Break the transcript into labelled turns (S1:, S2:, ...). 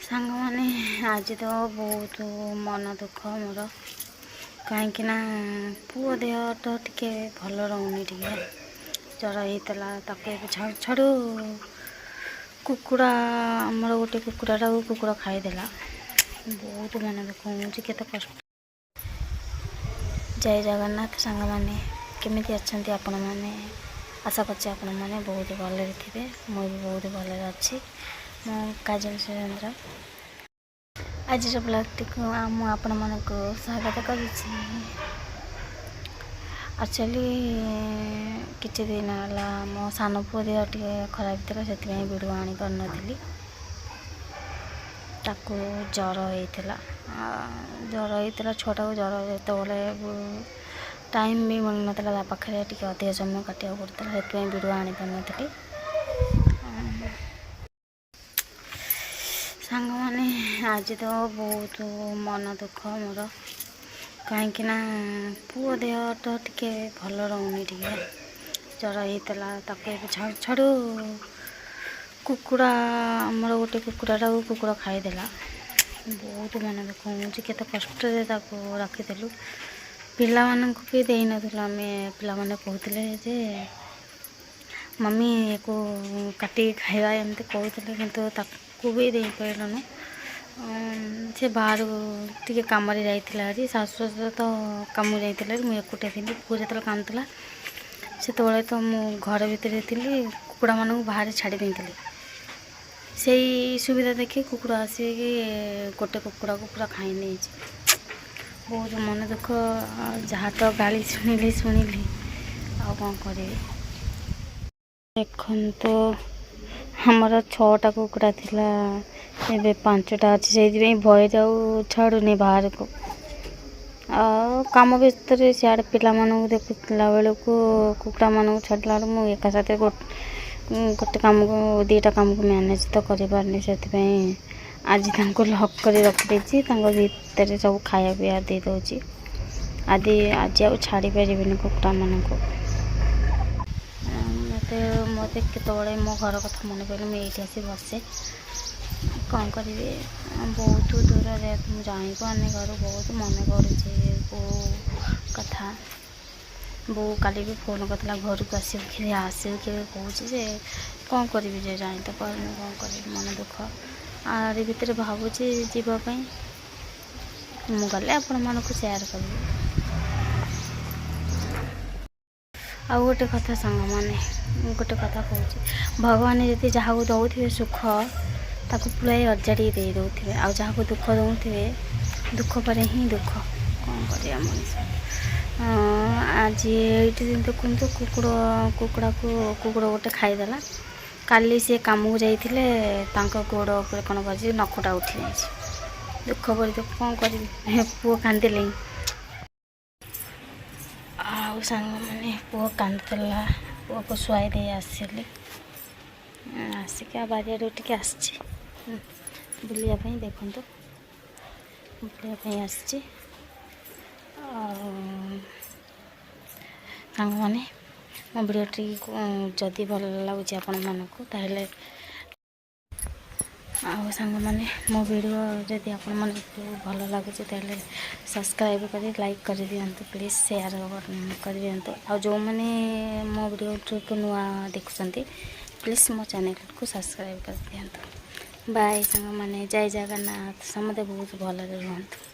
S1: सांग माने आज तो बहुत मन दुख मोर कहीं पुओ देह तो टिके भल रोनी टे जर होता छाड़ू छाड़ू कुकुड़ा आमर गोटे कुकुड़ा कुकुड़ खाईदेला बहुत मन दुख हो कष्ट। जय जगन्नाथ सांग माने केमिति अच्छंती आपण माने आशा करछी आपण माने बहुत भले थे मुझे भी बहुत भले अच्छी मो काजल सुरेंद्र आज ब्लॉग टी आपण मन को स्वागत करुच्ची। एक्चुअली किसी दिन है मो सान पुओ देह टे खराब थी से वीडियो आनी पार नी ताकू जर होता छुआटा को जर जो टाइम भी मिल ना पाखे टे अधिक समय काटा पड़ता से वीडियो आनी पार नी। सांग माने आज तो बहुत मन दुख मोर कहीं पुओ देह तो टिके भल रोनी टे जर होता छाड़ू छाड़ू कुकुड़ा आमर गोटे कुकुड़ा कुकुड़ खाईदेला बहुत मन दुख हो कष्ट रखीलु पिला मानक भी दे नथिलु आमे पिला माने कहते जे मम्मी को काटी खाइबा एमती कहते किंतु ताकू भी दे पारलुनु से बाहर टी कम जाइए सासु ससुर तो कम जाइए मुझे एकुटिया थी पुओ जो कांदुला से तो मु घर भितर थी कुकुड़ा मानक बाहर छाड़ी देती से सुविधा देखिए कुकुड़ा आसिक गोटे कुकुड़ा को पूरा खाई नहीं बहुत मन दुख जहाँ तो गाली शुणिली आ कौन करी देखन तो हमारा 6टा कुकुड़ा थिला एबे 5टा अच्छी से भय जाऊ छाड़ूनी बाहर को कम व्यस्त सियाड़े पिला मानक देखुला बेलू कुकुड़ा मानक छाड़ला मुझे एका साथ गोटे कम को 2टा कम को मैनेज तो करें से आज लक कर रखी भितर सब खाया पीया दे दूची आदि आज आ छाड़ी पारे कुकुड़ा मान को मत केतवे मो घर कथा मन पड़े मुझे आसी बसे कौन करी बहुत दूर मुझे जाई पानी घर बहुत मन कर बो कथा बो काली भी फोन करता घर को आस कहूँ कौन करी जे जाई तो पारे कौन कर मन दुख आर भितर भावुची जीवाई मुझे आपण मन को सेयार करी आ गोटे कथा सांग माने गोटे कथा कहूँ भगवान जदि जहाँ को दौथे सुख ताको पूरा अजाड़ी दे दौथे आ जहाँ को दुख दौथे दुख पर ही दुख कौन कर मनीष आज ये देखते कुकुड़ा को गोटे खाईदेला काली सी कम को जाइए गोड़ उपर कौन कर नखटा उठी जाए दुख पर दुख कौन कर पुओ कांदिले आउ सांग मैंने पुओ कांदला पुओ को शुआई दे आसिली आसिक बारियाड़ टे आसी बुलापी देखु बुलापी आसी सांग मैंने मो भिडियोटी जदि भल लगुच आपण मानक ताहले आउ सांग मैंने मो वीडियो जदि आपण मन भल लगुच ताहले सब्सक्राइब कर लाइक कर दिंतु प्लीज शेयर कर दिंतु आ जो मैंने मो वीडियो को नुआ देखुंत प्लीज मो चैनल को सब्सक्राइब कर दिंतु बाय सांग मैंने जय जगन्नाथ समझे बहुत भल रुहतु।